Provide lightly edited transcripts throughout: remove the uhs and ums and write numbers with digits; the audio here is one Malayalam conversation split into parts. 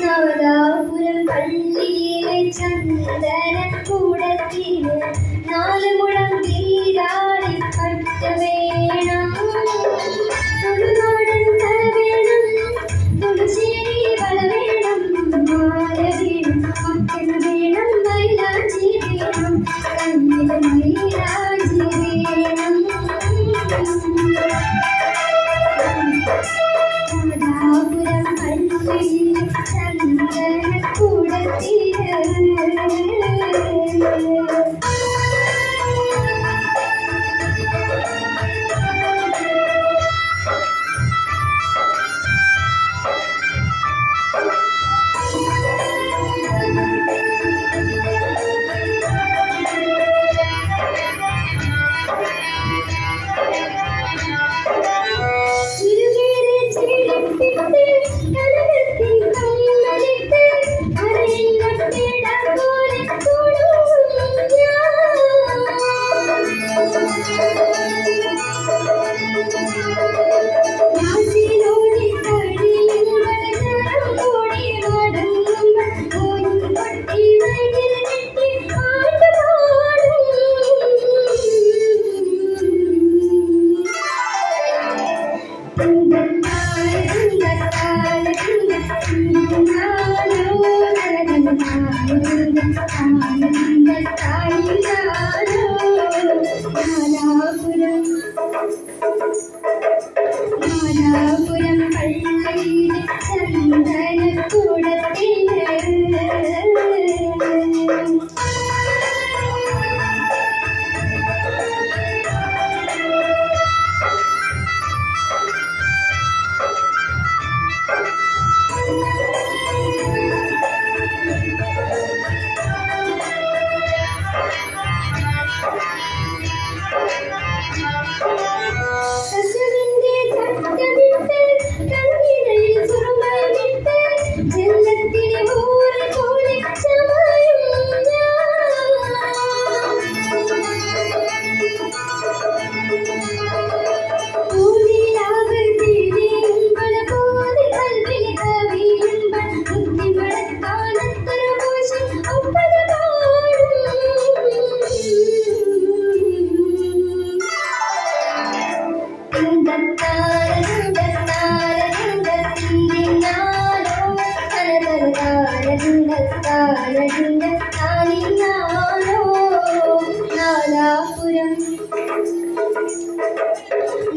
നാദാപുരം പള്ളിയിലെ ചന്ദനക്കൂടത്തില് 4 മുഴം തീരാളി പട്ട വേണം, തുളുനാടൻ കല വേണം, തുളുശ്ശേരി വള വേണം, മാല വേണം, മക്കൻ വേണം, മൈലാഞ്ചി വേണം, കണ്ണിൽ മൈലാഞ്ചി വേണം. നാദാപുരം പള്ളിയിലെ ചന്ദനക്കൂടത്തില്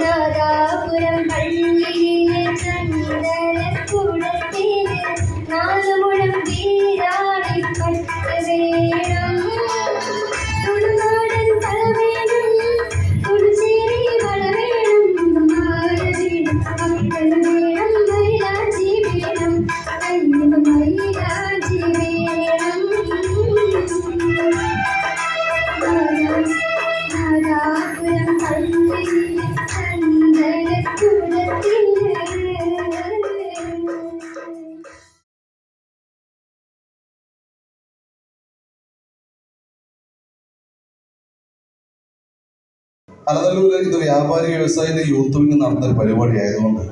നാദാപുരം പള്ളിയിലെ ചന്ദനക്കൂടത്തില് നാദാപുരം പള്ളിയിലെ ചന്ദനക്കൂടത്തില് 4 മുഴം തീരാളി പട്ട വേണം, തുളുനാടൻ കല വേണം, തുളുശ്ശേരി വള വേണം, മാല വേണം, മക്കൻ വേണം, മൈലാഞ്ചി വേണം, കണ്ണിൽ മൈലാഞ്ചി വേണം. നാദാപുരം പള്ളിയിലെ ചന്ദനക്കൂടത്തില് അലനല്ലൂരിൽ ഇത് വ്യാപാരി വ്യവസായിന്റെ യൂത്ത് വിങ് നടന്നൊരു പരിപാടി ആയതുകൊണ്ട്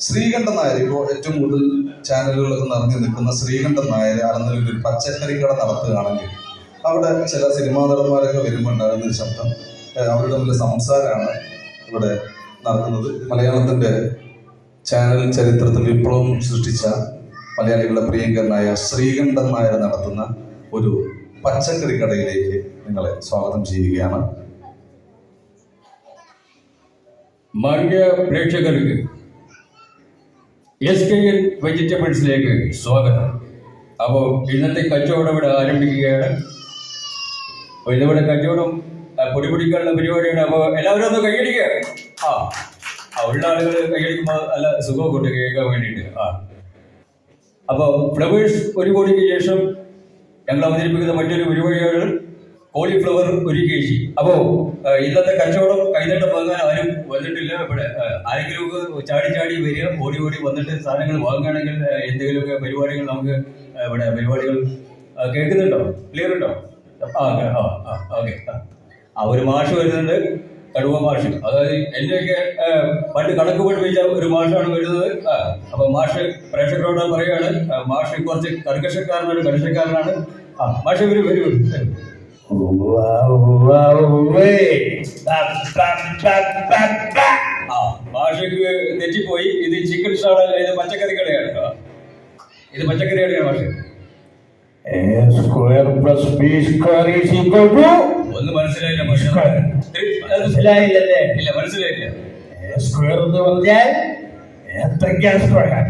ശ്രീകണ്ഠൻ നായർ ഇപ്പോൾ ഏറ്റവും കൂടുതൽ ചാനലുകളൊക്കെ നിറഞ്ഞു നിൽക്കുന്ന ശ്രീകണ്ഠൻ നായർ അലനല്ലൂരിൽ ഒരു പച്ചക്കറി കട നടത്തുകയാണെങ്കിൽ അവിടെ ചില സിനിമാ നടന്മാരൊക്കെ വരുമ്പോൾ ഉണ്ടാകുന്ന ഒരു ശബ്ദം, അവരുടെ തമ്മിൽ സംസാരമാണ് ഇവിടെ നടക്കുന്നത്. മലയാളത്തിൻ്റെ ചാനൽ ചരിത്രത്തിൽ വിപ്ലവം സൃഷ്ടിച്ച മലയാളികളുടെ പ്രിയങ്കരനായ ശ്രീകണ്ഠൻ നായർ നടത്തുന്ന ഒരു പച്ചക്കറി കടയിലേക്ക് നിങ്ങളെ സ്വാഗതം ചെയ്യുകയാണ്. മാന്യ പ്രേക്ഷകർക്ക് SKN വെജിറ്റബിൾസിലേക്ക് സ്വാഗതം. അപ്പോൾ ഇന്നത്തെ കച്ചവടം ഇവിടെ ആരംഭിക്കുകയാണ്. അപ്പോൾ ഇതിവിടെ കച്ചവടം പൊടിപിടിക്കാനുള്ള പരിപാടിയാണ്. അപ്പോൾ എല്ലാവരും ഒന്ന് കൈയടിക്കുക. ഉള്ള ആളുകൾ കൈയടിക്കുമ്പോൾ നല്ല സുഖം കൊണ്ട് കേൾക്കാൻ വേണ്ടിയിട്ട്. അപ്പോൾ ഫ്ലവേഴ്സ് 1 കോടിക്ക് ശേഷം ഞങ്ങൾ അവതരിപ്പിക്കുന്ന മറ്റൊരു പരിപാടിയാണ് കോളിഫ്ലവർ 1 kg. അപ്പോൾ ഇന്നത്തെ കച്ചവടം കൈനീട്ടം വാങ്ങാൻ ആരും വന്നിട്ടില്ല. ഇവിടെ ആരെങ്കിലുമൊക്കെ ചാടി വരിക, ഓടി വന്നിട്ട് സാധനങ്ങൾ വാങ്ങുകയാണെങ്കിൽ എന്തെങ്കിലുമൊക്കെ പരിപാടികൾ നമുക്ക് ഇവിടെ പരിപാടികൾ കേൾക്കുന്നുണ്ടോ? ക്ലിയർ ഉണ്ടോ? ഓക്കെ. ഒരു മാഷ് വരുന്നുണ്ട്. കടുവ മാഷ്. അതായത് എന്നെയൊക്കെ പണ്ട് കണക്ക് പഠിപ്പിച്ച ഒരു മാഷാണ് വരുന്നത്. അപ്പൊ മാഷ് പ്രേക്ഷകരോട് പറയുകയാണ്, മാഷ് കുറച്ച് കർക്കശക്കാരനാണ്, കർഷക്കാരനാണ്. മാഷ് വരും വരും വരും. മാഷക്ക് തെറ്റിപ്പോയി. ഇത് ചിക്കൻ സ്റ്റാൾ അല്ല, ഇത് പച്ചക്കറി കടയാണ്. ഇത് പച്ചക്കറി കടയാണ് മാഷ്. ഒന്നും മനസ്സിലായില്ല മാഷ്. മനസ്സിലായില്ലല്ലേ? ഇല്ല, മനസ്സിലായില്ല. സ്ക്വയർ എന്ന് പറഞ്ഞാൽ ഏത്തക്ക സ്ക്വയർ,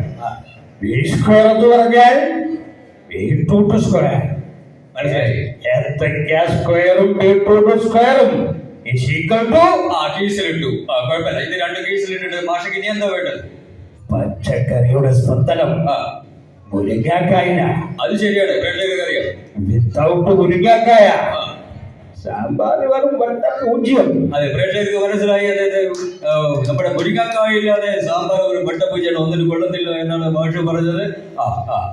ബി സ്ക്വയർ എന്ന് പറഞ്ഞാൽ ബീട്രൂട്ട് സ്ക്വയർ. മനസ്സിലായി. ഏത്തക്ക സ്ക്വയറും ബീട്രൂട്ട് സ്ക്വയറും കേസിലിട്ടു. കുഴപ്പമില്ല. ഇത് രണ്ട് കേസിലിട്ടിട്ട് മാഷക്ക് ഇനി എന്താ വേണ്ടത്? പച്ചക്കറിയുടെ സ്പന്ദനം മുരിങ്ങാക്കായ. അത് ശരിയാണ്, പ്രേക്ഷകർക്കറിയാം. വിത്തൗട്ട് മുരിങ്ങാക്കായ സാമ്പാർ വെറും വെണ്ട പൂജ്യം. അതെ, പ്രേക്ഷകർക്ക് മനസ്സിലായി. അതായത് നമ്മുടെ മുരിങ്ങാക്കായില്ലാതെ സാമ്പാർ ഒരു വെട്ടപ്പൂജയാണ്, ഒന്നിനും കൊള്ളത്തില്ല എന്നാണ് മാഷ് പറഞ്ഞത്.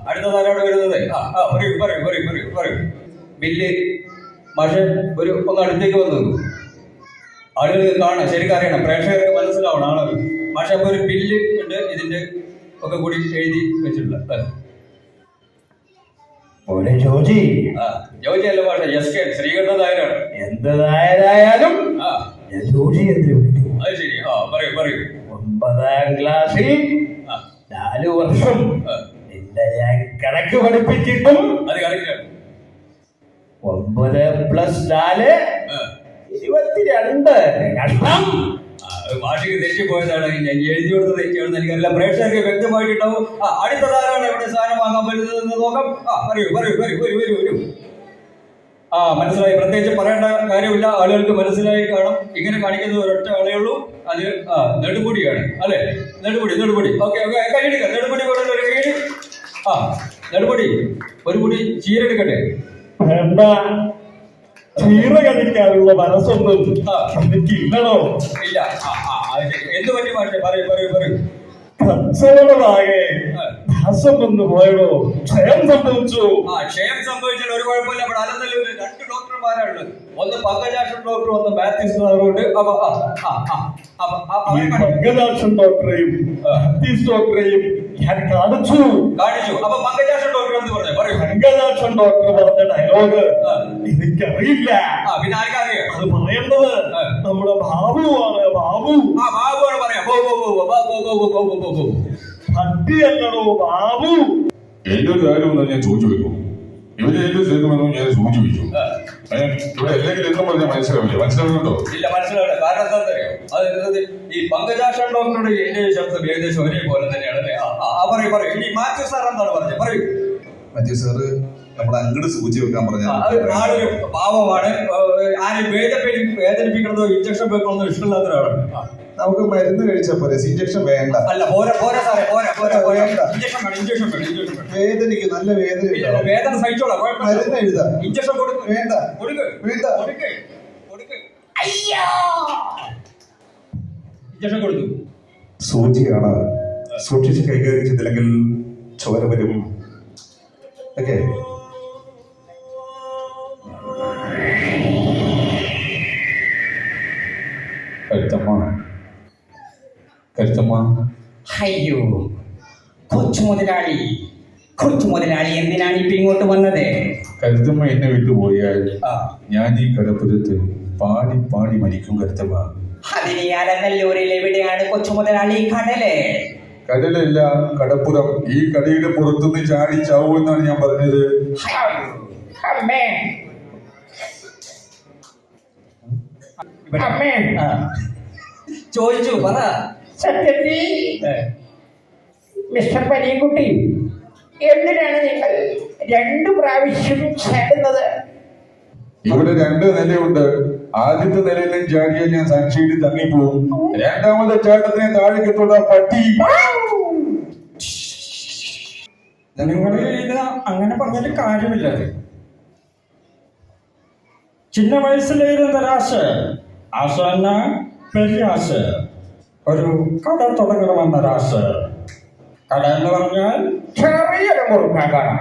അടുത്തതാരാണ് വരുന്നത്? പറയൂ പറയൂ പറയൂ പറയൂ പറയൂ. ബില്ല് മാഷ് ഒന്ന് അടുത്തേക്ക് വന്നു. ആളുകൾക്ക് കാണാം, ശരിക്കും അറിയണം, പ്രേക്ഷകർക്ക് മനസ്സിലാവണം ആളുകൾ. മാഷ അപ്പൊ ഒരു ബില്ല് ഉണ്ട്, ഇതിന്റെ ഒക്കെ കൂടി എഴുതി വെച്ചിട്ടുണ്ട്. ജോജി ജോജി അല്ല മാഷ, എസ് കെ ശ്രീകണ്ഠൻ നായരാണ്. എന്ത് നായരായാലും ജോജി എന്ന് വിളിക്കും. അത് ശരി. പറയൂ പറയൂ. 9ാം ക്ലാസ്സിൽ 4 വർഷം നിന്നെ ഞാൻ കണക്ക് പഠിപ്പിച്ചിട്ടും അത് കറക്റ്റാണ്. 9 + 4 22. കഷ്ടം. മാഷിക്ക് തെറ്റിപ്പോയതാണ്, ഞാൻ എഴുതി കൊടുത്തത് തെറ്റിയാണെന്ന് എനിക്കറിയില്ല. പ്രേക്ഷകർക്ക് വ്യക്തമായിട്ടുണ്ടാവും. അടുത്തതാരാണ് ഇവിടെ സാധനം വാങ്ങാൻ വരുന്നത് എന്ന് നോക്കാം. പറയൂ പറയൂ പറയൂ വരൂ വരൂ വരൂ. മനസ്സിലായി. പ്രത്യേകിച്ച് പറയേണ്ട കാര്യമില്ല, ആളുകൾക്ക് മനസ്സിലായി കാണും. ഇങ്ങനെ കാണിക്കുന്നത് ഒരൊറ്റ ആളേ ഉള്ളൂ, അത് നെടുമുടിയാണ്. അല്ലെ, നെടുമുടി നെടുമുടി. ഓക്കെ ഓക്കെ, കൈയടിക്കാം. നെടുമുടി പോലെ ഒരു കൈയടി. നെടുമുടി ഒരു മുടി ചീരെടുക്കട്ടെ. വേണ്ട, ചീറ കടിക്കാനുള്ള മനസ്സൊന്നും എനിക്കില്ലണോ? ഇല്ല. എന്ത് പറ്റി മാഷേ? പറയൂ പറയൂ പറയൂ. കച്ചവടമാകെ നാശം വന്നു പോയടോ, ക്ഷയം സംഭവിച്ചു. ക്ഷയം സംഭവിച്ചാൽ ഒരു കുഴപ്പമില്ല. ഇവിടെ അലനല്ലൂരിൽ 2 ഡോക്ടർമാരാണുള്ളത്. ഒന്ന് പങ്കജാക്ഷൻ ഡോക്ടർ, ഒന്ന് മാത്യൂസ് ഡോക്ടറുണ്ട്. പങ്കജാക്ഷൻ ഡോക്ടറെയും മാത്യൂസ് ഡോക്ടറെയും ഞാൻ കാണിച്ചു. അപ്പൊ പങ്കജാക്ഷൻ ഡോക്ടർ എന്ന് പറഞ്ഞു. പറയൂ. പങ്കജാക്ഷൻ ഡോക്ടർ പറഞ്ഞ ഡയലോഗ് എനിക്കറിയില്ല. പിന്നെ ആർക്കറിയാം? അത് പറയേണ്ടത് നമ്മുടെ ബാബുവാണ്. ബാബുവാണ് പറയാം. പട്ടിയല്ലടോ ബാബു. എന്റെ ഒരു കാര്യം ഞാൻ ചോദിച്ചു വെക്കും. ഇവര് എന്റെ സ്ഥലത്തുമെന്നും ഞാൻ സൂചി വെച്ചു. ഇവിടെ അല്ലെങ്കിൽ എന്നും പറഞ്ഞാൽ മനസ്സിലാവുന്നുണ്ടോ? ഇല്ല, മനസ്സിലാവില്ല. കാരണം എന്താണെന്ന് അറിയാം? അത് ഈ പങ്കജാക്ഷൻ ഡോക്ടറുടെ എന്റെ ശബ്ദം ഏകദേശം ഒരേപോലെ തന്നെയാണ്. പറയൂ പറയൂ. ഇനി മാത്യു സാർ എന്താണ് പറഞ്ഞത്? പറയൂ. മാത്യു സാറ് നമ്മുടെ അങ്ങോട്ട് സൂചി വെക്കാൻ പറഞ്ഞ ആളൊരു പാവമാണ്. ആരും വേദനിപ്പിക്കണതോ ഇഞ്ചക്ഷൻ വെക്കണമെന്നോ ഇഷ്ടമില്ലാത്ത ഒരാളാണ്. നമുക്ക് മരുന്ന് കഴിച്ചാൽ പോരെ, ഇഞ്ചക്ഷൻ വേണ്ട. അല്ല, പോരാ പോരാ സാറേ, പോരാ പോരാ പോരാ. ഇഞ്ചക്ഷൻ വേണം, ഇഞ്ചക്ഷൻ വേണം, ഇഞ്ചക്ഷൻ വേണം. വേദനയ്ക്ക് നല്ല വേദന. വേദന സഹിച്ചോളാം, മരുന്ന് എഴുതാം. ഇഞ്ചക്ഷൻ കൊടുക്കും. വേണ്ട കൊടുക്ക് വേണ്ട കൊടുക്ക് കൊടുക്ക്. അയ്യോ, ഇഞ്ചക്ഷൻ കൊടുത്തു. സൂചിയാണ്, സൂക്ഷിച്ച് കൈകാര്യം ചെയ്തില്ലെങ്കിൽ ചോര വരും. ഓക്കെ. കരുത്തമ്മ. അയ്യോ, കൊച്ചു മുതലാളി എന്തിനാണ് ഇപ്പൊ ഇങ്ങോട്ട് വന്നത്? കരുത്തമ്മ എന്നെ വിട്ടുപോയാൽ ഞാൻ ഈ കടപ്പുരത്ത് പാടി പാടി മരിക്കും. കരുത്തമ്മ, അതിന് അലനല്ലൂരിൽ എവിടെയാണ് കൊച്ചു മുതലാളി? കടലല്ല, കടപ്പുറം. ഈ കടയുടെ പുറത്തുനിന്ന് ചാടി ചാവൂന്നാണ് ഞാൻ പറഞ്ഞത്. ചോദിച്ചു പറ. സത്യത്തിൽ മിസ്റ്റർ പനിയൻകുട്ടി, എന്തിനാണ് നിങ്ങൾ 2 പ്രാവശ്യം ചാടുന്നത്? ഇവിടെ 2 നിലയുണ്ട്. ആദ്യത്തെ നിലയിലും ചാടിയാൽ ഞാൻ സാക്ഷിയിട്ട് തങ്ങിപ്പോവും. 2ാമത്തെ ചാട്ടത്തിനെ താഴേക്ക് തൊടാ പട്ടി. ഇത് അങ്ങനെ പറഞ്ഞിട്ട് കാര്യമില്ല. ചിന്ന വയസ്സിലിരുന്ന ആശ എന്ന പെരിയ ആശ ഒരു കട തുടങ്ങണമെന്ന കട എന്ന് പറഞ്ഞാൽ ചെറിയൊരു മുറുക്കാൻ കാണാം.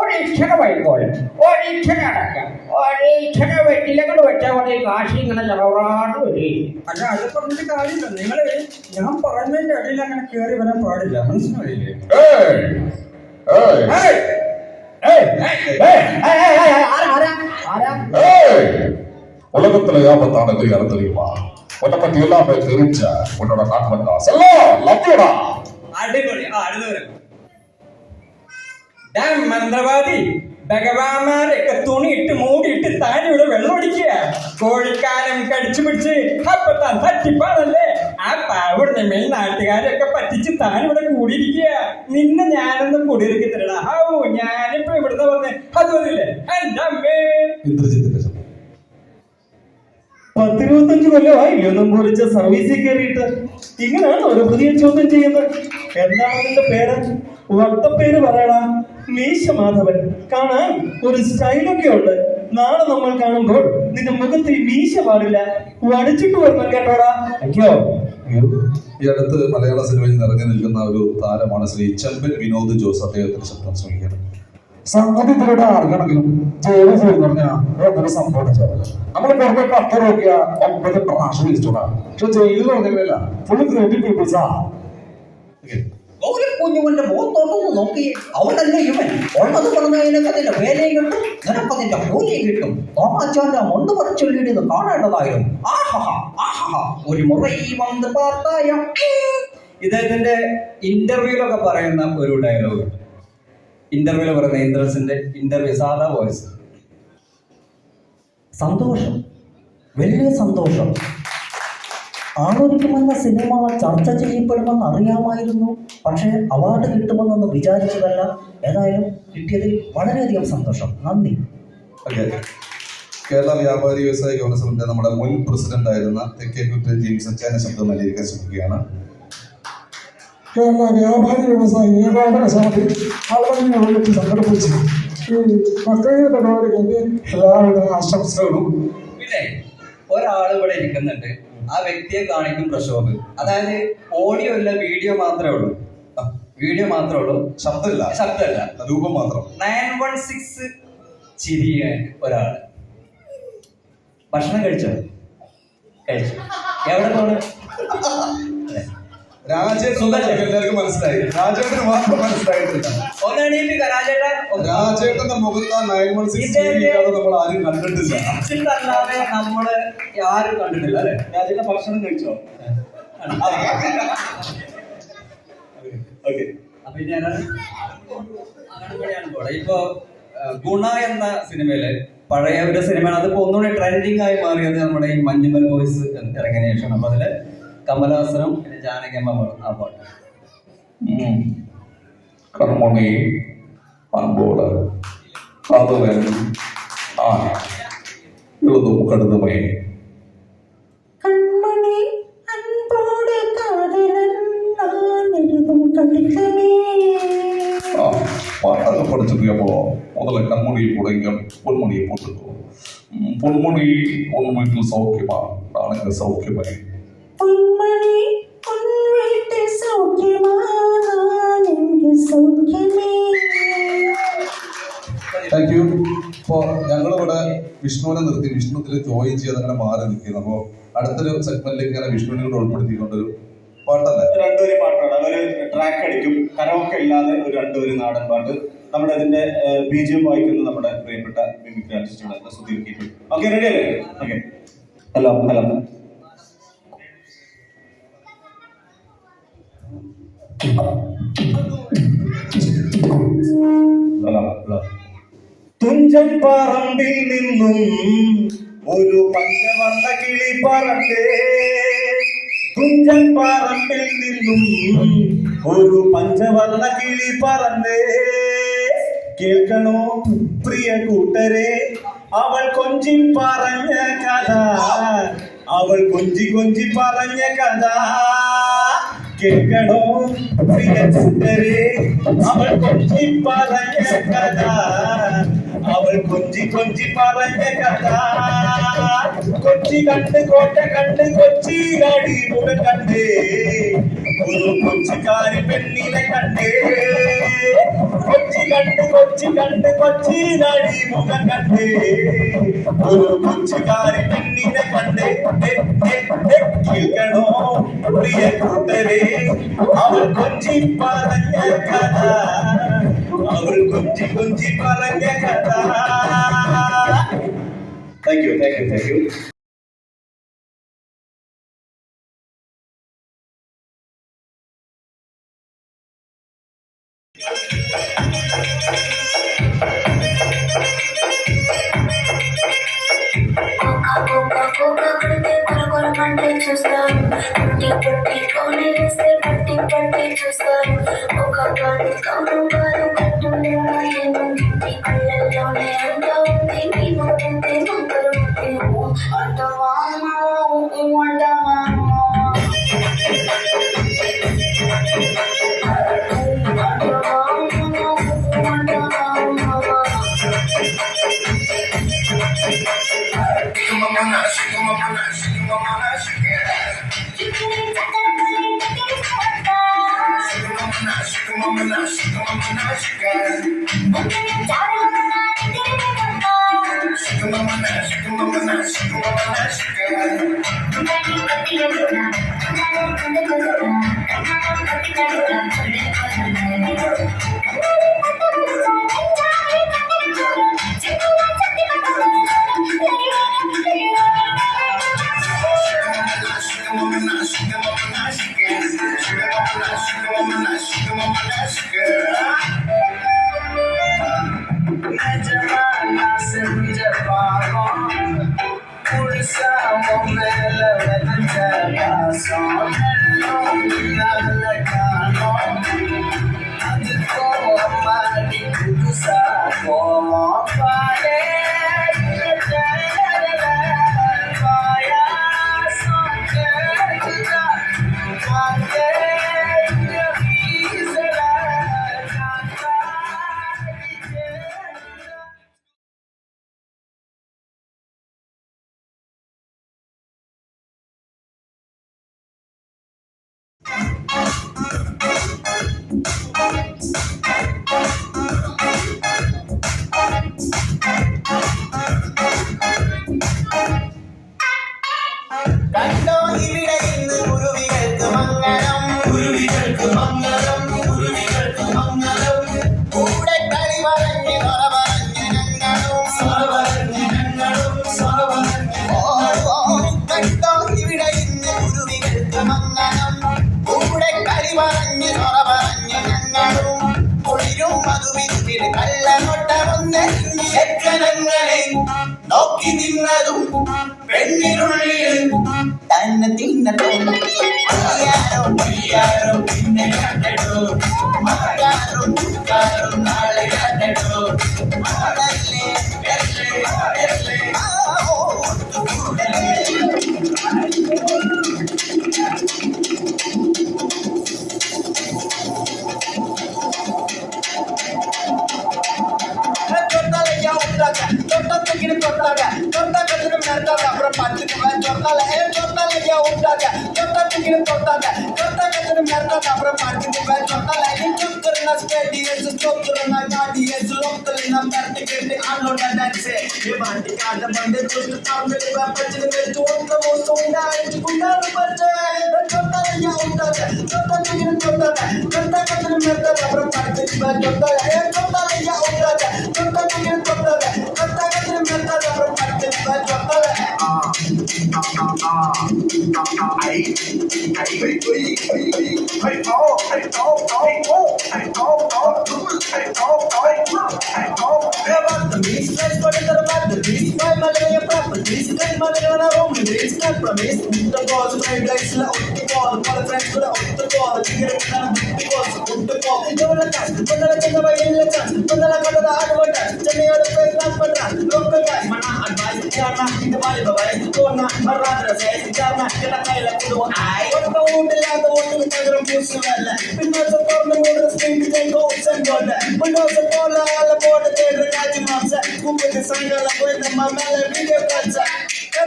ഒരു ഒരിച്ചക വൈക്കോല്, ഒരിച്ചക അടക്കം, ഒരിച്ചക വെറ്റിലങ്ങൾ വെച്ചാൽ മതി, കാശി ഇങ്ങനെ ചെറവറാണ്ട് വരും. അല്ല അത് പറഞ്ഞിട്ട് കാര്യമില്ല. നിങ്ങൾ ഞാൻ പറഞ്ഞതിന്റെ ഇടയിൽ അങ്ങനെ കയറി വരാൻ പാടില്ല, മനസ്സിലായില്ലേ? உலகத்துல யாபத்தானது யாரும் தெரியுமா? உன்னை பத்தி எல்லாமே தெரிஞ்ச உன்னோட நண்பன் தான். செல்லம், love you டா. അടിപൊളി. അടുത്തവര് മന്ത്രവാദി ഭഗവാന്മാരൊക്കെ തുണിയിട്ട് മൂടിയിട്ട് താൻ ഇവിടെ വെള്ളമടിക്കുക. കോഴിക്കാലം കടിച്ചു പിടിച്ച് അപ്പൊ താൻ തട്ടിപ്പാണല്ലേ. ആ പാവൂടെ മേൽ നാട്ടുകാരൊക്കെ പറ്റിച്ച് താൻ ഇവിടെ കൂടിയിരിക്കുക. നിന്നെ ഞാനൊന്ന് കുടിയിറക്കി തരണ. ഹൗ ഞാനിപ്പോ ഇവിടുന്ന് വന്ന് അതുമല്ലേ എന്റെ അമ്മേ. ഇന്ദ്രജിത്തിന്റെ ശബ്ദം. 10-25 കൊല്ലമായില്ലോ നമ്പൂരിച്ച സർവീസിൽ കയറിയിട്ട്. ഇങ്ങനെയാണ് ഒരു പുതിയ ചോദ്യം ചെയ്യുന്നത്. എന്താണ് അതിന്റെ പേര്? വട്ടപ്പേര് പറയടാ. മീശ മാധവൻ. കാണാൻ ഒരു സ്റ്റൈലൊക്കെ ഉണ്ട്. നാളെ നമ്മൾ കാണുമ്പോൾ നിന്റെ മുഖത്ത് ഈ മീശ പാടില്ല, വടിച്ചിട്ട് വരണം കേട്ടോടാ. അയ്യോ, ഈ അടുത്ത് മലയാള സിനിമയിൽ നിറഞ്ഞു നിൽക്കുന്ന ഒരു താരമാണ് ശ്രീ ചെമ്പൻ വിനോദ് ജോസ്. അദ്ദേഹത്തിന്റെ ശബ്ദം ശ്രമിക്കണം. സംഗതിയുടെ ആർക്കാണെങ്കിലും ജോലി ചെയ്തെന്ന് പറഞ്ഞാൽ സംഭവം നമ്മൾ പുറത്തെ 10 നോക്കിയ 9 പ്രാവശ്യം വിളിച്ചോടാ. പക്ഷെ ജയിലിൽ പറഞ്ഞില്ല, ഫുള്ള് ക്രിയേറ്റീവ് പീപ്പിൾസാ. കുഞ്ഞുങ്ങളുടെ മുഖത്തോട്ടൊന്ന് നോക്കി, അവനല്ലേ ഇവൻ ഉള്ളത് പറഞ്ഞതിനൊക്കെ വേലയും കിട്ടും, നിനക്കതിന്റെ കൂലിയും കിട്ടും. തോമാച്ചാന്റെ മുണ്ട് പറിച്ചൊല്ലിടുന്ന് കാണേണ്ടതായിരുന്നു. ഒരു മുറ വന്ന് പാർത്തായ. ഇദ്ദേഹത്തിന്റെ ഇന്റർവ്യൂലൊക്കെ പറയുന്ന ഒരു ഡയലോഗ്. ഇന്റർവ്യൂല് പറയുന്ന ഇന്ദ്രൻസിന്റെ ഇന്റർവ്യൂ സാധാ വോയിസ്. സന്തോഷം, വലിയ സന്തോഷം. ആളൊരുക്കുമെന്ന സിനിമ ചർച്ച ചെയ്യപ്പെടുമെന്ന് അറിയാമായിരുന്നു, പക്ഷേ അവാർഡ് കിട്ടുമെന്നൊന്നും വിചാരിച്ചതല്ല. ഏതായാലും കിട്ടിയതിൽ വളരെയധികം സന്തോഷം. നന്ദി. കേരള വ്യാപാരി വ്യവസായ കൗൺസിലിന്റെ നമ്മുടെ മുൻ പ്രസിഡന്റ് ആയിരുന്ന തെക്കേക്കുറ്റ് ജെയിംസ് അച്ചാന്റെ ശബ്ദം നൽകിയിരിക്കാൻ ശ്രമിക്കുകയാണ്. കേരള വ്യാപാരി വ്യവസായ ഏകോപന സമിതി വളരെ സംഘടിപ്പിച്ചു ഈ മക്കളുടെ പരിപാടിക്ക് എല്ലാവരുടെ ആശംസകളും. പിന്നെ ഒരാൾ ഇവിടെ ഇരിക്കുന്നുണ്ട്, ആ വ്യക്തിയെ കാണിക്കും പ്രശോഭ്. അതായത് ഓഡിയോ അല്ല, വീഡിയോ മാത്രമേ ഉള്ളൂ. വീഡിയോ മാത്രമേ ഉള്ളൂ, ശബ്ദമല്ല, രൂപം മാത്രം. 916 ചിരിയ ഒരാള്. ഭക്ഷണം കഴിച്ചോ? കഴിച്ചു. എവിടെ പോണ്? എല്ലാവർക്കും മനസ്സിലായി, രാജേട്ടന് മാത്രം മനസ്സിലായിട്ടില്ല. രാജേട്ടന്റെ മുഖത്ത് 916 നമ്മൾ ആരും കണ്ടിട്ടില്ല. അല്ലാതെ നമ്മള് ആരും കണ്ടിട്ടില്ല അല്ലെ? രാജേട്ടൻ ഭക്ഷണം കഴിച്ചോ? അപ്പൊ ഞാനാണ് ഇപ്പൊ ഗുണ എന്ന സിനിമയില്, പഴയ ഒരു സിനിമയാണ്, അതിപ്പോ ഒന്നുകൂടി ട്രെൻഡിങ് ആയി മാറിയത് നമ്മുടെ ഈ മഞ്ഞുമൽ വോയിസ് ഇറങ്ങിയ ശേഷമാണ്. അപ്പൊ അതില് കമലഹാസനും പിന്നെ ജാനകിയമ്മ ആ പാട്ട്. കൺമണി അൻപോട് കാതലൻ എഴുതും കടുതമേ. കൺമണി അൻപോട് കാതലൻ എഴുതും കടുതമേ. പാട്ടൊക്കെ പഠിച്ചിരിക്കുമ്പോ முதல்ல கண்மணியை போடுங்க, பொன்மணியை போட்டுக்கோ. பொன்மணி உன் வீட்டில் சௌக்கியமா? நானுங்க சௌக்கியமே. പൊന്മണി പൊൻവീട്ടിൽ സൗഖ്യമാ? നാനെന്റെ സൗഖ്യമേ. Thank you. അപ്പോൾ ഞങ്ങളിവിടെ വിഷ്ണുവിനെ നിർത്തി, വിഷ്ണു ഇതിൽ ജോയിൻ ചെയ്ത് അങ്ങനെ മാറി നിൽക്കുന്നു. അപ്പോൾ അടുത്തൊരു സെഗ്മെന്റിലേക്ക് ഇങ്ങനെ വിഷ്ണുവിനെ കൂടെ ഉൾപ്പെടുത്തിക്കൊണ്ടൊരു പാട്ടല്ലേ? രണ്ടുപേര് പാട്ടാണ്. അവര് ട്രാക്ക് അടിക്കും, കരോക്കെ ഇല്ലാതെ ഒരു രണ്ടുപേര് നാടൻ പാട്ട്. നമ്മുടെ അതിന്റെ ബീജിയം വായിക്കുന്നത് നമ്മുടെ പ്രിയപ്പെട്ട മിമിക്രി ആർട്ടിസ്റ്റാണ് സുധീർ കീപ്പ്. ഓക്കെ, റെഡി അല്ലേ? ഓക്കെ. Hello hello. തുഞ്ചൻ പറമ്പിൽ നിന്നും ഒരു പഞ്ചവർണ്ണ കിളി പറന്നേ. തുഞ്ചൻ പറമ്പിൽ നിന്നും ഒരു പഞ്ചവർണ്ണ കിളി പറന്നേ. കേൾക്കണോ പ്രിയ കൂട്ടരെ, അവൾ കൊഞ്ചി പറഞ്ഞ കഥ, അവൾ കൊഞ്ചി കൊഞ്ചി പറഞ്ഞ കഥ. കേൾക്കണോ പ്രിയ കൂട്ടരെ, അവൾ കൊഞ്ചി പറഞ്ഞ കഥ, അവൾ കൊഞ്ചി കൊഞ്ചി പറഞ്ഞ കഥ. കൊച്ചി കണ്ട് കോട്ട കണ്ട് കൊച്ചി കാടി മുഖം കണ്ടേ, ഒരു കൊച്ചിക്കാരി പെണ്ണിനെ കണ്ടേ. കൊച്ചി കൊച്ചി നടി മുഖം കണ്ടേ ഒരു കൊച്ചുകാരി പെണ്ണിനെ കണ്ടേ കേൾക്കണോ പ്രിയ കൂട്ടരെ അവൾ കൊഞ്ചി പറഞ്ഞ കഥ അവൾ കൊഞ്ചി പറഞ്ഞ കഥ. Thank you. చూస్తాను పుట్టి కోని వేస్తే పట్టి చూస్తాను ఒక పాడు కౌను వారు కట్టుండే ఏముంది కళ్ళల్లోనే అంతా ఉంది నీ ముట్టింటే మందరు అంటవా అంటవా നോക്കി നിന്നതും പെണ്ണിനുള്ളിൽ തന്നെ തിന്നതും പിന്നെ കണ്ടോ നാളെ കണ്ടോ அப்புறம் பார்த்துக்குவேன் சொன்னால ஐயா விட்டாங்க அப்புறம் பார்த்துக்குவேன் சொன்னால சொத்துறனா காடியஸ் லோக்கல்னா பர்டிகேட் ஆனோட டான்ஸ் ஏமாட்டி காத வந்து சுட்டு தாமரை பச்சனை வெச்சு ஒன்ற மோசம் உண்டாயிச்சு குண்டாரு பச்சை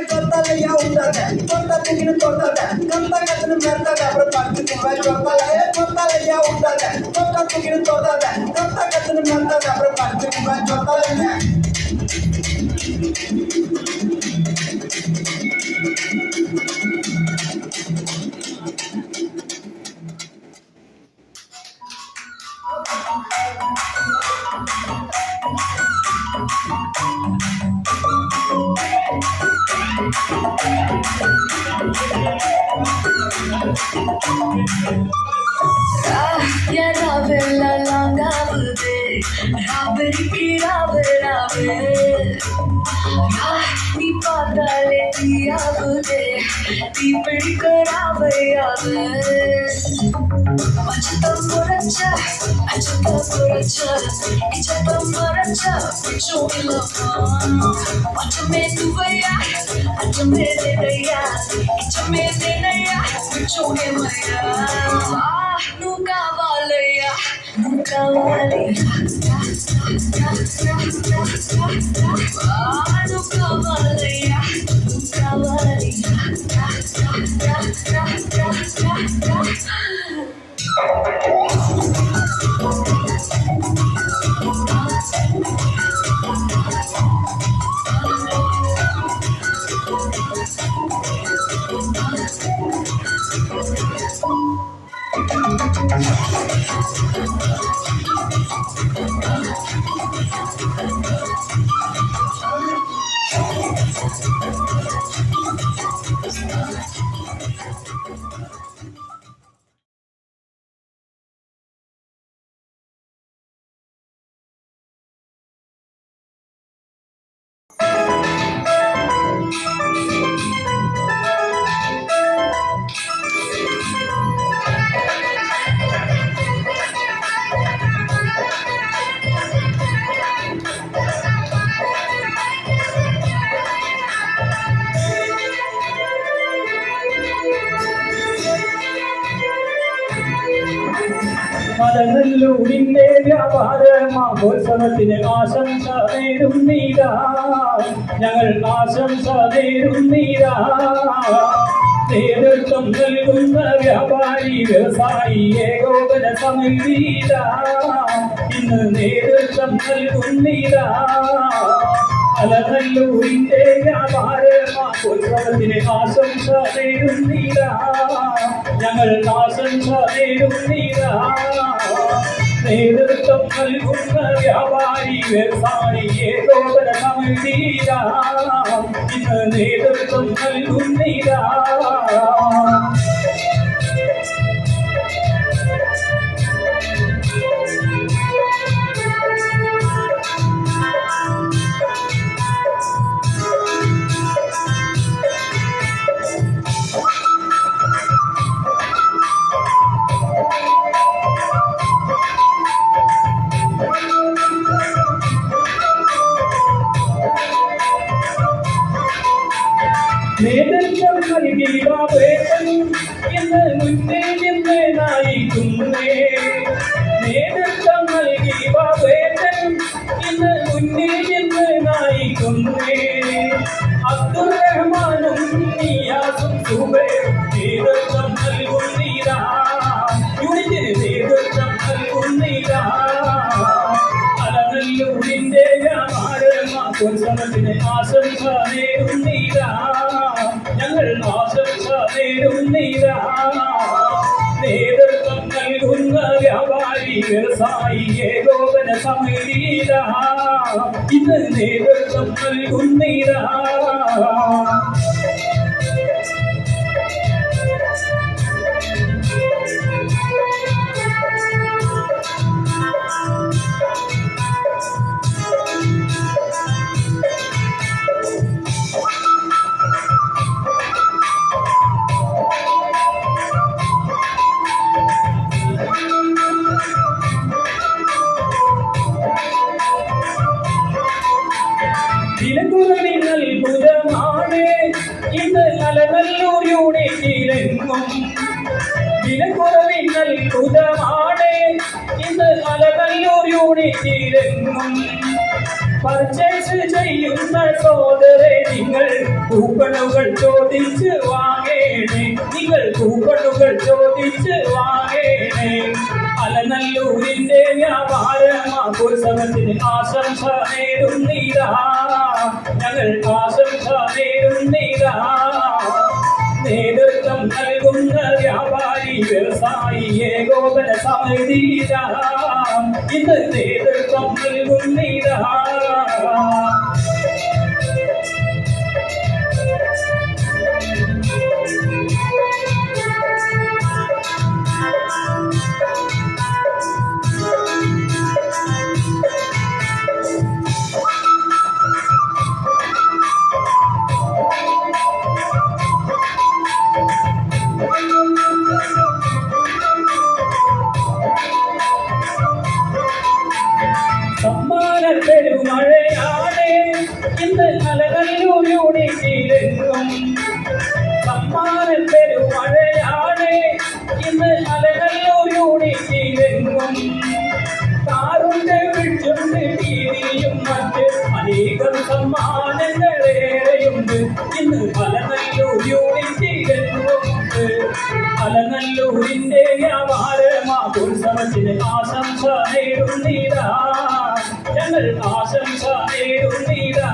சொன்னால ஐயா விட்டாங்க அப்புறம் பார்த்துக்குவேன் சொன்னால ஐயா விட்டாங்க அப்புறம் பார்த்துக்குவேன் சொன்னால tugir toda da tata katun manta da pro pantu ban jota na Ya Ravela langavude, Raberiki Ravelabe. Ni padale tiyavude, Tipidika Ravelabe. Achatam maracha, Ichatam maracha, Pichu ilava. Achame tuvaya, Achame denaya, Ichame denaya, Pichu emaya. Nunca valea, nunca valea. Nunca valea, nunca മലനല്ലൂരിന്റെ വ്യാപാര മഹോത്സവത്തിന് ആശംസ നേരുന്നീരാ, ഞങ്ങൾ ആശംസ നേരുന്നീരാ. നേതൃത്വം നൽകുന്ന വ്യാപാരി വ്യവസായി ഏകോപന സമിതിയിലാ, ഇന്ന് നേതൃത്വം നൽകുന്നീരാ. മലനല്ലൂരിന്റെ വ്യാപാര മഹോത്സവത്തിന് ആശംസ നേരുന്നീരാ, ഞങ്ങൾ ആശംസ നേരുന്നീരാ. നേതൃത്വം നൽകുന്ന വ്യാപാരി വ്യവസായി ഏകോപന സമിതിയിലാ, ഇന്ന് നേതൃത്വം നൽകുന്നീരാ. നേതൃത്വം നൽകിയ വേദൻ ഇന്ന് മുന്നേ നിന്ന് നയിക്കുന്നേ. നേതൃത്വം നൽകിയ വേദൻ ഇന്ന് മുന്നേ നിന്ന് നയിക്കുന്നേ. അബ്ദുൾ റഹ്മാനും നിയാസും സുബൈറും നേതൃത്വം നൽകുന്നീരാ, യൂണിറ്റിന് നേതൃത്വം നൽകുന്നീരാ. മലനല്ലൂരിന്റെ വ്യാപാര മഹോത്സവത്തിന് ആശംസ നേരുന്നീരാ, ഞങ്ങൾ ആശംസ നേരുന്നീരാ. നേതൃത്വം നൽകുന്ന വ്യാപാരി വ്യവസായി ഏകോപന സമിതിയിലാ, ഇന്ന് നേതൃത്വം നൽകുന്നീരാ. വിലക്കുറവിൽ അത്ഭുതമാണ് ഇന്ന് മലനല്ലൂർ യൂണിറ്റിലെങ്ങും. വിലക്കുറവിൽ അത്ഭുതമാണ് ഇന്ന് മലനല്ലൂർ യൂണിറ്റിലെങ്ങും. പർച്ചേസ് ചെയ്യുന്ന സോദരെ നിങ്ങൾ കൂപ്പണുകൾ ചോദിച്ച് വാങ്ങേണേ, നിങ്ങൾ കൂപ്പണുകൾ ചോദിച്ച് വാങ്ങേണേ. അലനല്ലൂരിന്റെ വ്യാപാരമാഘോത്സവത്തിന് ആശംസ നേരുന്നീരാ, ഞങ്ങൾ ആശംസ നേരുന്നീരാ. നേതൃത്വം നൽകുന്ന വ്യാപാരി വ്യവസായി ഏകോപന സമിതിയിലാ, ഇന്ന് നേതൃത്വം നൽകുന്നീരാ. പെരുമഴയാണ് ഇന്ന് അലനല്ലൂർ യൂണിറ്റിലെങ്ങും. സമ്മാന പെരുമഴയാണ് ഇന്ന് അലനല്ലൂർ യൂണിറ്റിലെങ്ങും. കാറുണ്ട് വിളിച്ചുണ്ട് ടിവിയും മറ്റ് അനേകം സമ്മാനങ്ങളേറെയുണ്ട് ഇന്ന് അലനല്ലൂർ യൂണിറ്റിലെങ്ങുമുണ്ട്. അലനല്ലൂരിന്റെ വ്യാപാരമാഘോത്സവത്തിന് ആശംസ നേരുന്നീരാ, ഞങ്ങൾ ആശംസ നേരുന്നീരാ.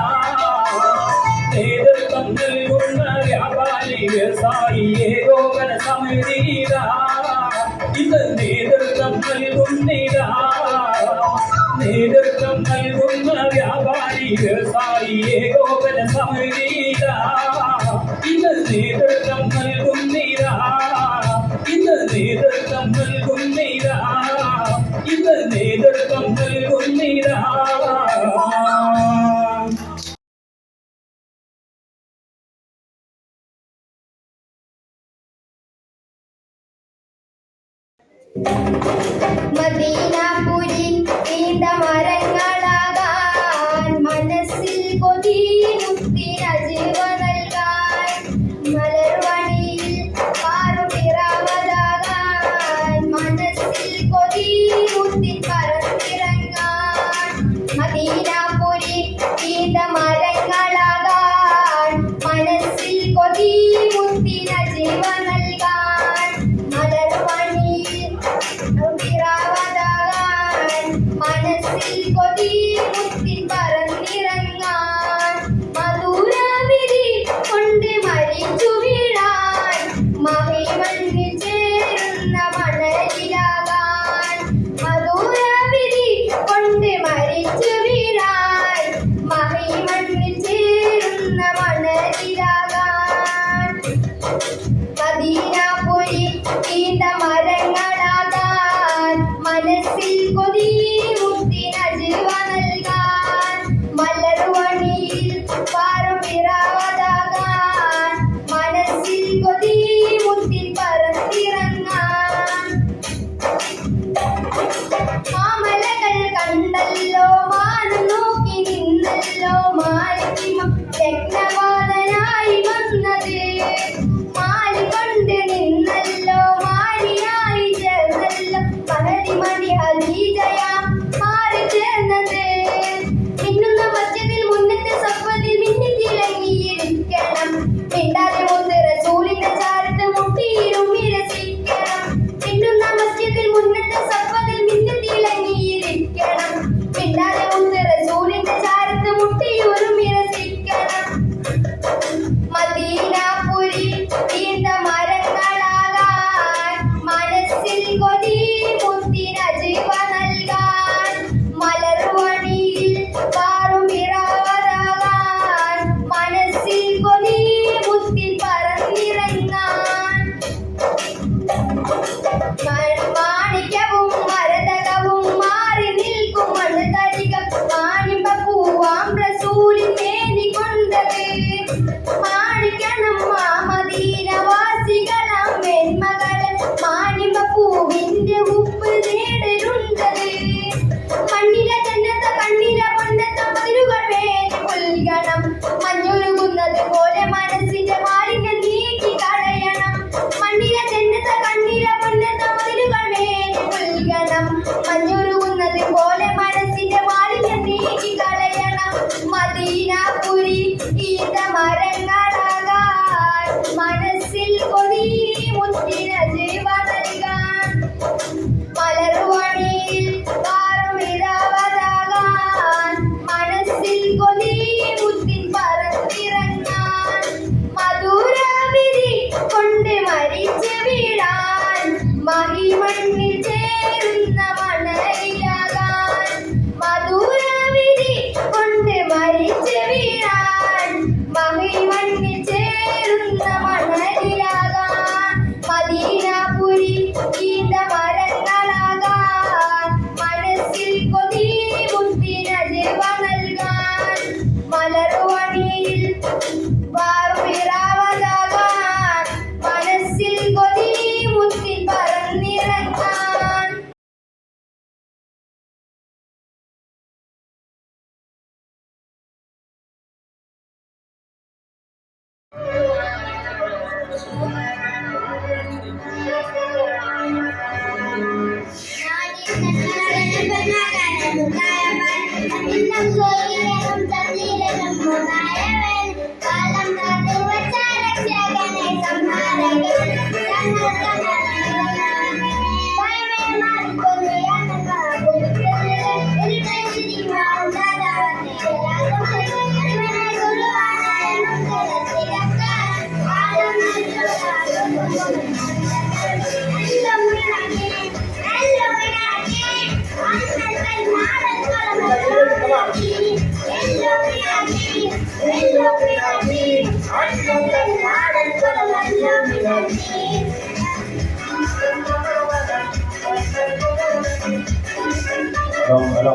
നേതൃത്വം നൽകുന്ന വ്യാപാരി വ്യവസായി ഏകോപന സമിതിയിലാ, ഇന്ന് നേതൃത്വം നൽകുന്നീരാ. നേതൃത്വം നൽകുന്ന വ്യാപാരി വ്യവസായി ഏകോപന സമിതിയിലാ, ഇന്ന് നേതൃത്വം നൽകുന്നീരാ. ഇന്ന് നേതൃത്വം നൽകുന്നീരാ, ഇന്ന് നേതൃത്വം നൽകുന്നീരാ. മദീനാപുരി നീണ്ട മരങ്ങളാകാൻ, മനസ്സിൽ കൊതിമുത്തിനജിവ നൽകാൻ, മലർവണിയിൽ പാറുപിറവതാകാൻ, മനസ്സിൽ കൊതിമുത്തിൻ പറന്നിറങ്ങാൻ. മദീനാപുരി നീണ്ട മരങ്ങളാകാൻ, മനസ്സിൽ കൊതിമുത്തിനജിവ നൽകാൻ, മലർവണിയിൽ പിറവതാകാൻ, മനസ്സിൽ ഹലോ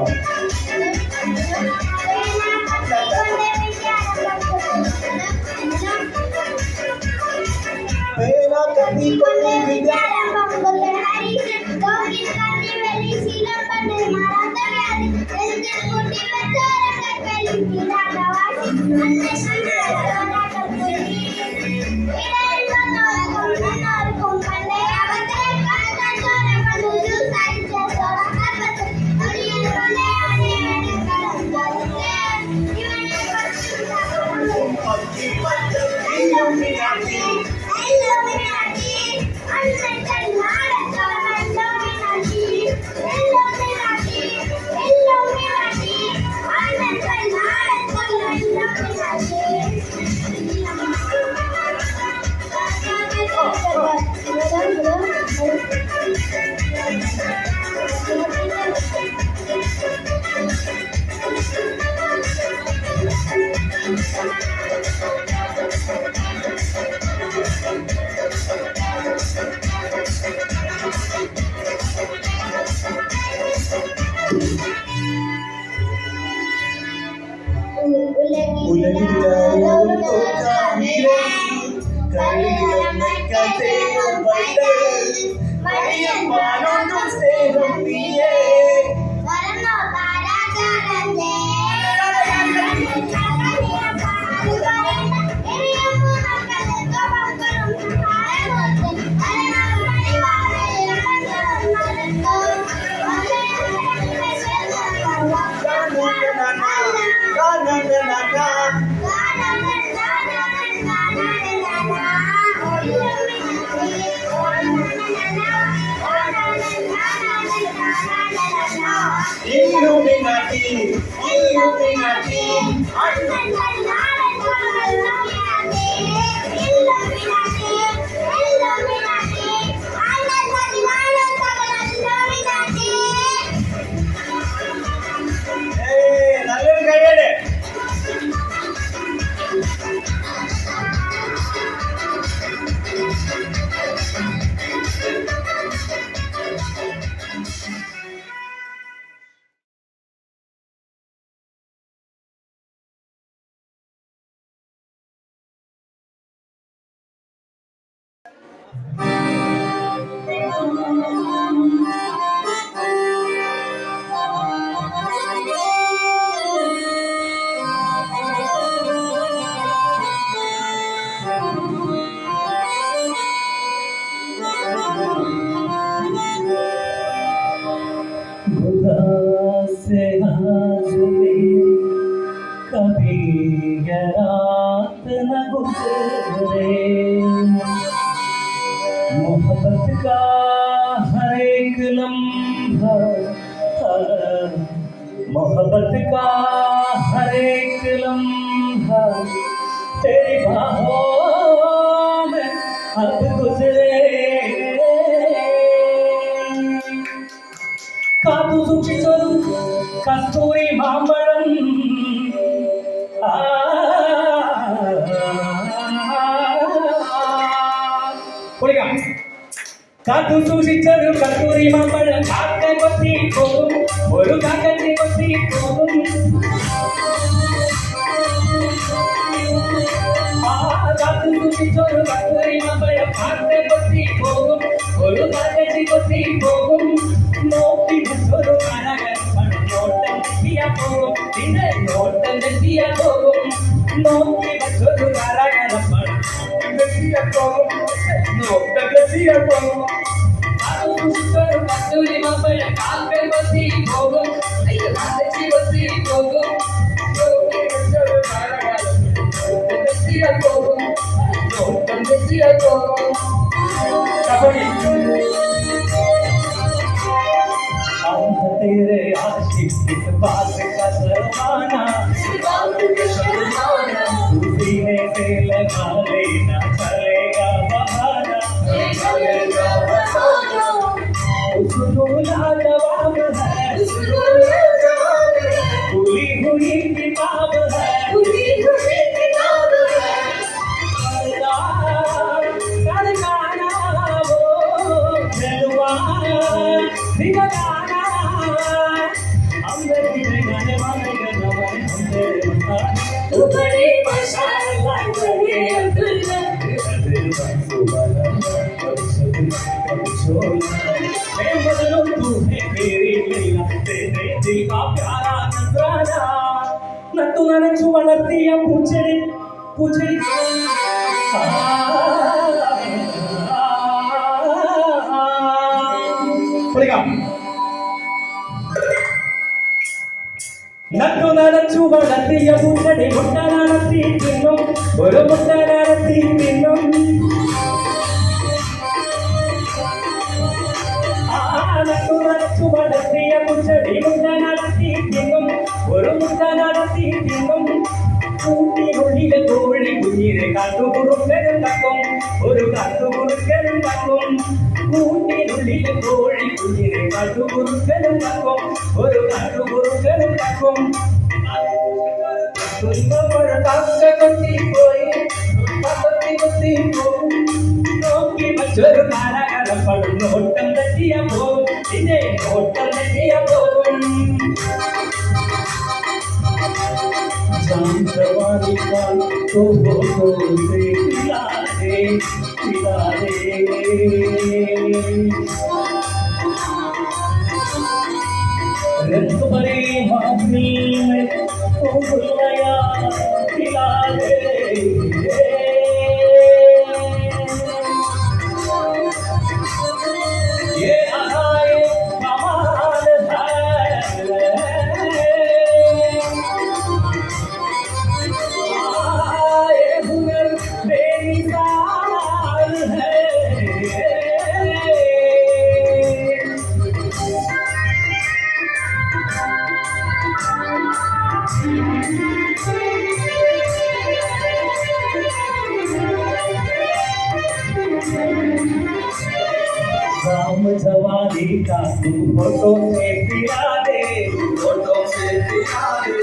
നല്ലൊരു കഴിയല്ലേ? मोहब्बत का हर एक लम्हा, मोहब्बत का हर एक लम्हा तेरी बाहों में अब गुजरे कातु सुचितरु कस्तूरी मांबळं കാത്തു സൂക്ഷിച്ചൊരു കത്തൂരി മാമ്പഴം കാക്ക കൊത്തി പോകും ഒരു കാക്കത്തി കൊത്തി പോകും കാത്തു സൂക്ഷിച്ചൊരു കത്തൂരി മാമ്പഴം കാക്ക കൊത്തി പോകും ഒരു കാക്കത്തി കൊത്തി പോകും നോക്കി ഒരു നോട്ടം തെറ്റിയാ പോകും പിന്നെ നോട്ടം തെറ്റിയാ പോകും നോക്കി ഒരു കാരാകരമാണ് തെറ്റിയാ പോകും നോട്ടം തെറ്റിയാ പോകും കത്തൂരി മാമ്പഴം കാക്ക കൊത്തി പോകും അയ്യോ കാക്കത്തി കൊത്തി പോകും നോക്കി ഒരു കാരാകരം തെറ്റിയാ പോകും നോട്ടം തെറ്റിയാ പോകും तेरे आशिक इस बात का शर्माना सीने से लगा लेना चलेगा बहाना उसको लाजवाब है पूरी हुई किताब है सरकाना वो जलवा दिखलाना तू बड़ी माशाअल्लाह बड़ी अब्दुल्ला मैं बदलूं तू है मेरी लैला तेरे दिल का प्यारा नजराना नट्टू ननचु വളർത്തിയ പൂച്ചെടി പൂച്ചെടി നട്ടു നനച്ചു വളർത്തിയ പൂച്ചെടി മുട്ട നടത്തി തിന്നും ഒരു മുട്ട നടത്തി തിന്നും നട്ടു നനച്ചു വളർത്തിയ പൂച്ചെടി മുട്ട നടത്തി തിന്നും ഒരു മുട്ട നടത്തി തിന്നും കൂട്ടിനുള്ളിലെ കോഴി കുഞ്ഞിനെ കാട്ടുകുറുക്കനും തക്കും ഒരു കാട്ടുകുറുക്കനും തക്കും കൂട്ടിനുള്ളിലെ കോഴി കുഞ്ഞിനെ കാട്ടുകുറുക്കനും തക്കും ഒരു കാട്ടുകുറുക്കനും തക്കും കൊത്തിപ്പോയി കൊത്തിപ്പോയി നോക്കി മറ്റൊരു കാലകാലപ്പെടും നോട്ടം തെറ്റിയ പോകും പിന്നെ നോട്ടം തെറ്റിയ പോകും जवानी का तो से खिला दे रंग भरे महफिल में तो बुलाया खिला दे ये आए कमाल राम जवानी का तू फोटो से पिला दे फोटो से पिला दे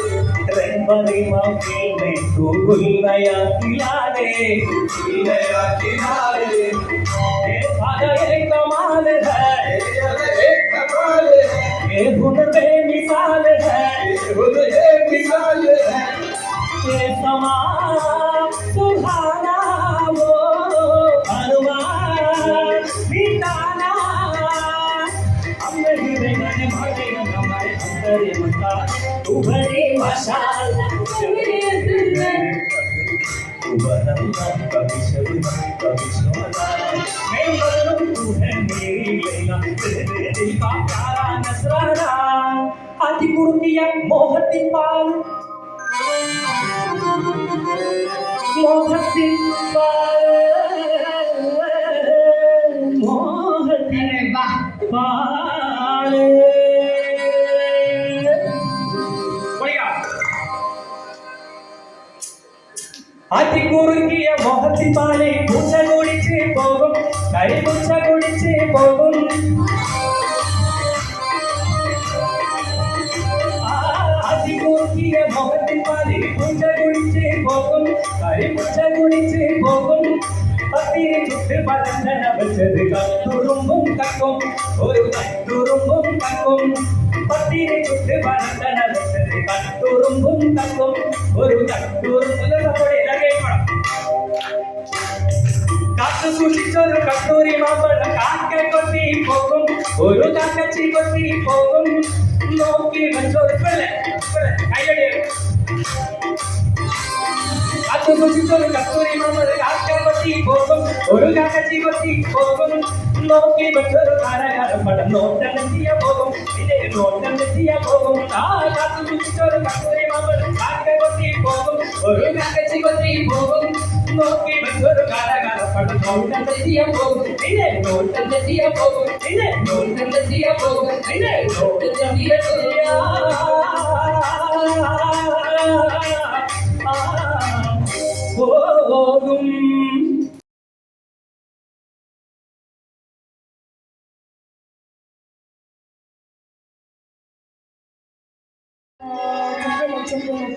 रंग भरी महफिल में तू गुल नया खिला दे नया खिला दे ये सादा ये कमाल है ये कमाल है ये गुण बेमिसाल है ये गुण बेमिसाल है ये समा सुहाना वो अनुमान बिताना तू बड़ी माशाअल्लाह बड़ी अब्दुल्ला तू बदलना कभी शबना कभी सोना मैं बदलूं तू है मेरी लैला तेरे दिल का प्यारा नजराना आदि कुर्तिया मोहती पाल मोहती पाल मोहती पाल അതിക്കുറുക്കിയ മോഹത്തിപ്പാലെ പൂച്ച കുടിച്ച് പോകും കരിപൂച്ച കുടിച്ച് പോകും അതിക്കുറുക്കിയ മോഹത്തിപ്പാലെ പൂച്ച കുടിച്ച് പോകും കരിപൂച്ച കുടിച്ച് പോകും പത്തിരി ചുട്ട് പലന്തന വെച്ചത് കത്തുറുമ്പും തക്കും ഒരു കത്തുറുമ്പും തക്കും പത്തിരി ചുട്ട് പലന്തന വെച്ചത് കത്തുറുമ്പും തക്കും ഒരു കത്തുറുമ്പും കാത്തു സൂക്ഷിച്ചൊരു കത്തൂരി മാമ്പഴം കാക്ക കൊത്തി പോകും ഒരു കാക്കച്ചി കൊത്തി പോകും നോക്കി വെച്ചൊരു കൈയടി കാത്തു സൂക്ഷിച്ചൊരു കത്തൂരി മാമ്പഴം കാക്ക കൊത്തി പോകും ഒരു കാക്കച്ചി കൊത്തി പോകും നോക്കി വെച്ചൊരു കാരകാരം പടം നോട്ടം നെറ്റിയ പോകും ഇതേ നോട്ടം നെറ്റിയ പോകും കാത്തു സൂക്ഷിച്ചൊരു കത്തൂരി മാമ്പഴം കാക്ക കൊത്തി പോകും ഒരു കാക്കച്ചി കൊത്തി പോകും നോക്കി വെച്ചൊരു കാരകാരം പടം നോട്ടം നെറ്റിയ പോകും ഇതേ നോട്ടം നെറ്റിയ പോകും ഇതേ നോട്ടം നെറ്റിയ പോകും ഇതേ നോട്ടം നെറ്റിയ പോകും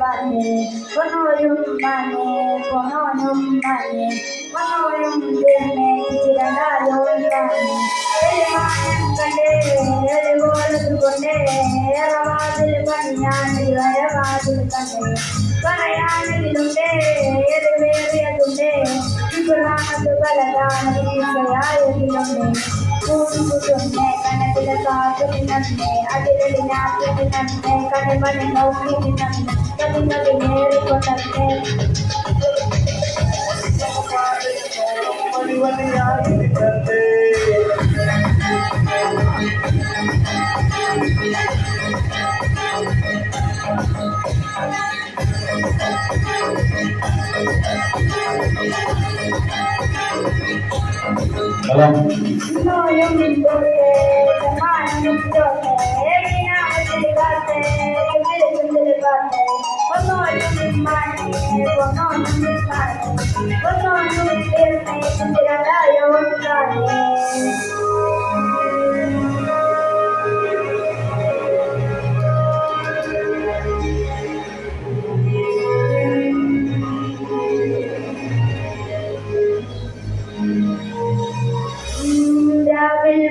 Pane, konoyum pane, konoyum pane, konoyum deme, kichiranayo pane. Elemanam kande, elevolathu konde, eravathil പറയാനതിലുണ്ട് ഏറിയതുണ്ട് വിപുലാനത് പലതാണ് വീഴ്ചയായതിലുണ്ട് കൂടിക്കുട്ടുണ്ട് കനത്തിലെ കാത്തു നിന്നെ അതിരടി നാട്ടി നിന്നെ കണിമണി നോക്കി നിന്നെ കണിമണി നേറിക്കൊണ്ടേ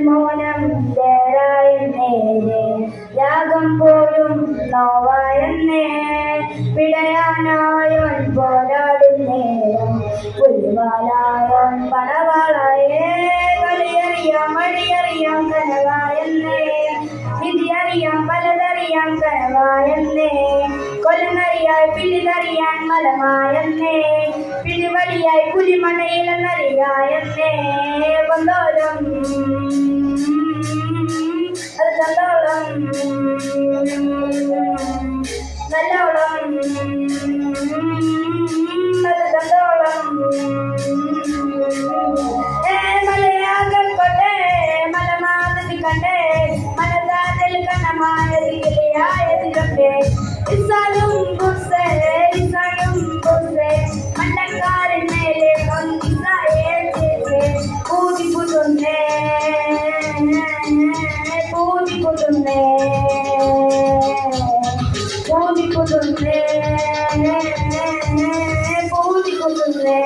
മൗനം രാഗം പോലും നോവായെന്നേ പിടയാനായോൻ പോരാടുന്നേരം പുലിവാലായോൻ പടവാളായേ കളിയറിയാം വഴിയറിയാം കനവായെന്നേ വിധിയറിയാം പലതറിയാം കനവായെന്നേ കൊല്ലനറിയായി പിടിതറിയാൻ മലമായെന്നേ പിടിവലിയായി പുലിമണയിലെന്നറിയായെന്നേ വന്നോരം അത് നല്ലോളം നല്ലോളം അത് നല്ലോളം മലയാകട്ടെ മലമാതി കണ്ടേ മലതാതിൽ കണമായതിയായതിലുണ്ട് ഇസാലും ബുസേ മണ്ണക്കാരൻ മേലെ പൂതിപുതുന്നേ പൂതിപുതുന്നേ പൂതിപുതുന്നേ പൂതിപുതുന്നേ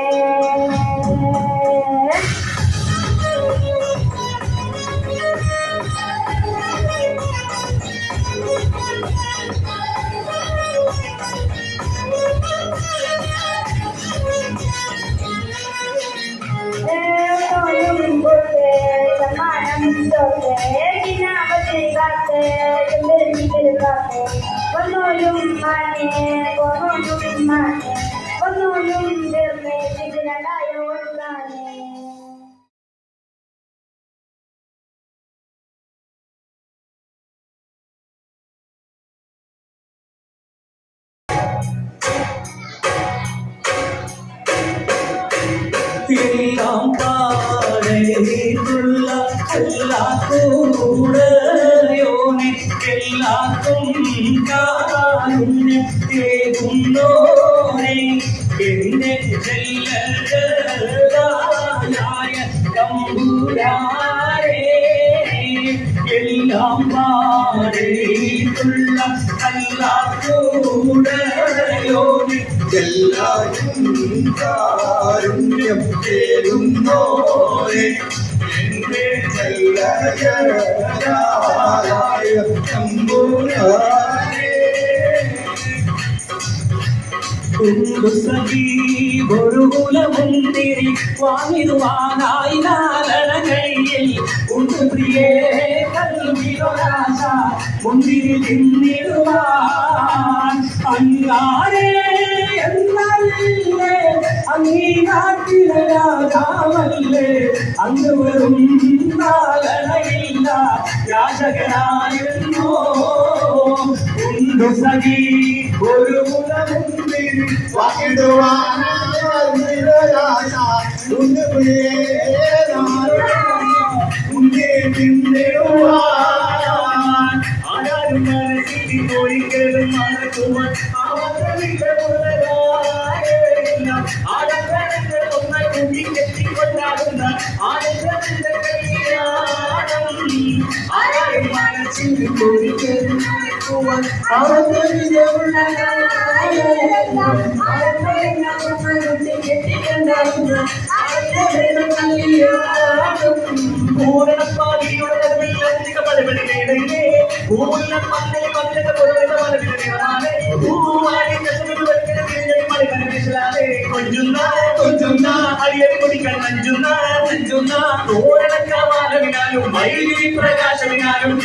എല്ലാം പാടേതുള്ള എല്ലാത്തോടയോനെ എല്ലാത്തും കാരുണ്യം തേകുന്നോനെ എന്റെ ചെല്ലതായ തമ്പുരാനേ എല്ലാം പാടേതുള്ള എല്ലാത്തോടയോനെ എല്ലാരും കാരുണ്യം തേടുന്നോരെ എന്റെ ചെല്ലതായ തമ്പുരാനേ സഖി ഒരു കുലമുന്തിരി വാങ്ങിടുവാനായി നാലണ കയ്യിൽ ഉണ്ട് പ്രിയേ കൽവിലൊരാശ മുന്തിരി തിന്നിടുവാൻ അങ്ങാരേ എന്നല്ലേ അങ്ങീ നാട്ടിലെ രാജാവല്ലേ അങ്ങ് വെറും നാലണയില്ല യാചകനായിരുന്നോ ഉണ്ട് സഖി ഒരു കുലമുന്തിരി ആരും മനസ്സിൽ ഒരിക്കലും മറക്കുവാൻ ഒന്നായി കൂട്ടിക്കെത്തിക്കൊണ്ടാകുന്ന ആരും മനസ്സിൽ ഒരിക്കലും മറക്കുവാൻ പൂർണ്ണ കൊഞ്ചുന്ന കൊഞ്ചുന്ന അരിയപ്പൊടികൾ നഞ്ചുന്ന നഞ്ചുന്ന തോരണക്കമാലവിനാലും വൈദ്യുതി പ്രകാശവിനാലും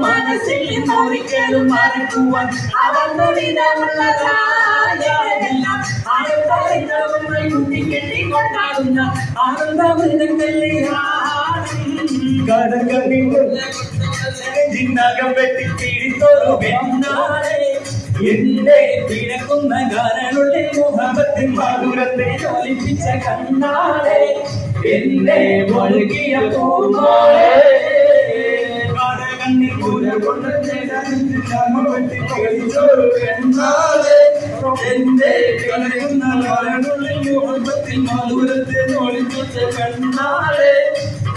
മനസ്സിൽ ഒരിക്കലും മറക്കുവാൻ കുട്ടിക്കെട്ടിക്കൊണ്ടാടുന്ന ആനന്ദം വെട്ടി പിടിത്തൊരു പെണ്ണാളെ എന്റെ പിടക്കുന്ന ഗാനനുള്ളിൽ മുഹബത്തിൻ മധുരത്തെ ഒലിപ്പിച്ച കണ്ണാളെ എന്റെ ഒഴുകിയ പൂമാളെ കണ്ണി പൂര കൊണ്ട് വെട്ടി പിടിത്തൊരു പെണ്ണാളെ എന്റെ പിടക്കുന്ന ഗാനനുള്ളിൽ മുഹബത്തിൻ മധുരത്തെ ഒലിപ്പിച്ച കണ്ണാളെ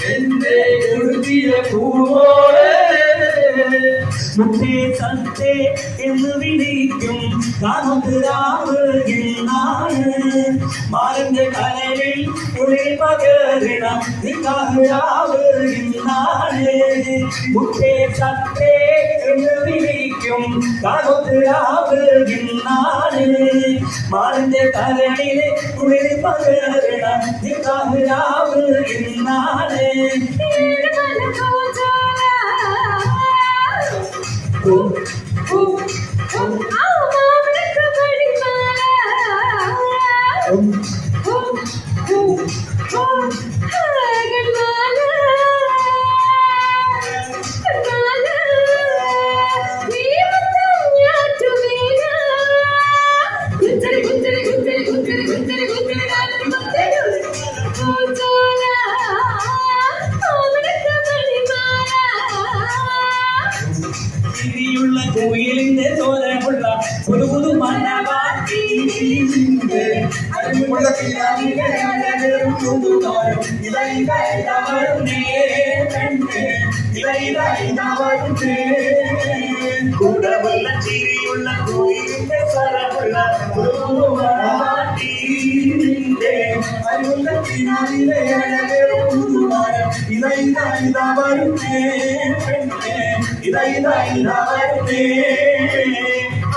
എന്റെ ഒഴുകിയ പൂമോളെ മുത്തേ സത്തേ എന്ന് വിളിക്കും കാമുകരാവ് എന്നാണ് മാറിന്റെ കരളിൽ ഉള്ളിൽ പകരണ നിക്കാഹുരാവ് എന്നാണ് മുത്തേ സത്തേ എന്ന് വിളിക്കും കാമുകരാവ് എന്നാണ് മാറിന്റെ കരളിൽ ഉള്ളിൽ പകരണ നിക്കാഹുരാവ് എന്നാണ് കോയിലിന്റെ തോരമുള്ള ഒരു പുതു മനവാട്ടി കൂടമുള്ള ചിരിയുള്ള കോയിലിന്റെ സ്വരമുള്ള ഒരു പുതു മനവാട്ടി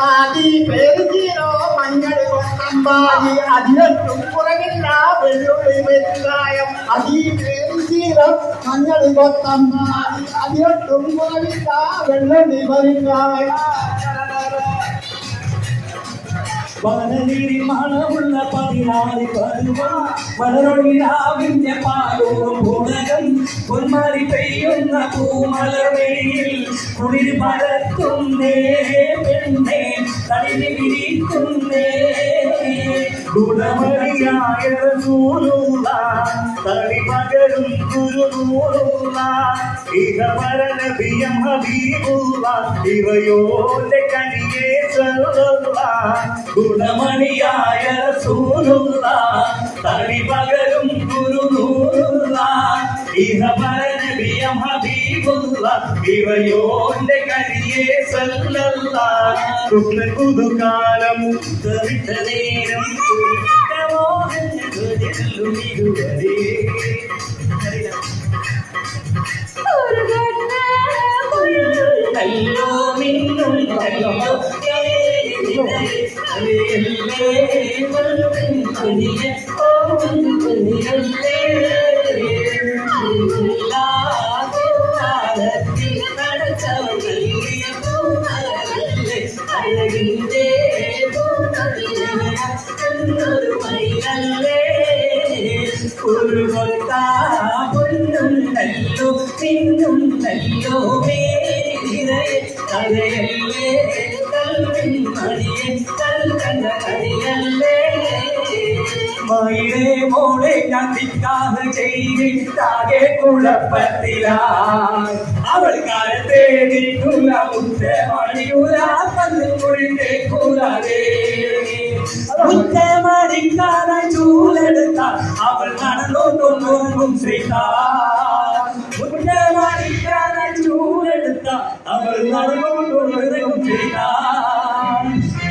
ആദി പേരുചീരോ മഞ്ഞൾ കൊത്തമ്പാതി അതിനൊട്ടും കുറവില്ല വെള്ളുള്ളി വെങ്കായം അതി പേരുചീരോ മഞ്ഞൾ കൊത്തമ്പാതി അതിനൊട്ടും കുറവില്ല വെള്ളുള്ളി വെങ്കായം വനനീരി മണമുള്ള 14 പരുവം വളരൊഴിയാവിന്റെ പാലോറും ഭൂതകം പൊന്മാരി പെയ്യുന്ന പൂമലവേയിൽ കുളിർ പരത്തുന്നേ പെണ്ണേ തളിരി വിരിക്കുന്നേ ഗുണമണിയായ റസൂലുള്ള തളി പകരും ഗുരുനൂറുള്ള ഇഹപരനബിയം ഹബീബുള്ള ഇവയോന്റെ കനിയേ സല്ലല്ലാഹുള്ള ഗുണമണിയായ റസൂലുള്ള തളി പകരും ഗുരുനൂറുള്ള ഇഹപരനബിയം ഹബീബുള്ള ഇവയോന്റെ കനിയേ സല്ലല്ലാഹു പുതുകാലം തവിട്ട നേരം നല്ലോ മിന്നും ഒരു പൊന്നും നല്ലോ പിന്നും നല്ലോ മേരിതയെ കലയല്ലേ കൽവിൻ മണിയെ കൽ മയിലേ മോളെ ഞാൻ നിക്കാഹ് ചെയ്തിട്ടാകെ കുഴപ്പത്തിലായി അവൾ കാലത്തെ നിൽക്കൂല മുത്തേ മണിയൂല പല്ലുകൊഴിന്റെ കൂടാതെ മുത്തേ മണിക്കാരൻ ചൂലെടുത്ത അവൾ നടന്നോട്ടും ശ്രീതാ മുത്തേ മണിക്കാരൻ ചൂലെടുത്ത അവൾ നടന്നോട്ടും ശ്രീതാ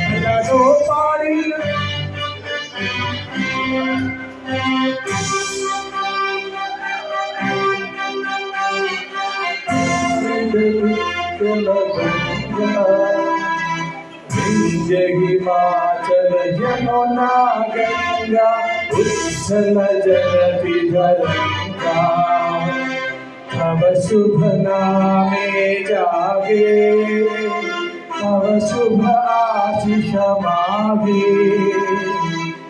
അല്ലാതോ പാടില്ല हिमाचल यमुना गंगा उच्छल जलधि तरंगा तव शुभ नामे जागे तव शुभ आशीष मागे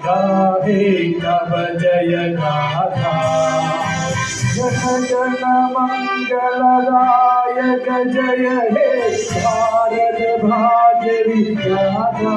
गाहे तव जय गाथा जन मंगलदायक जय हे भारत भाग्य विधाता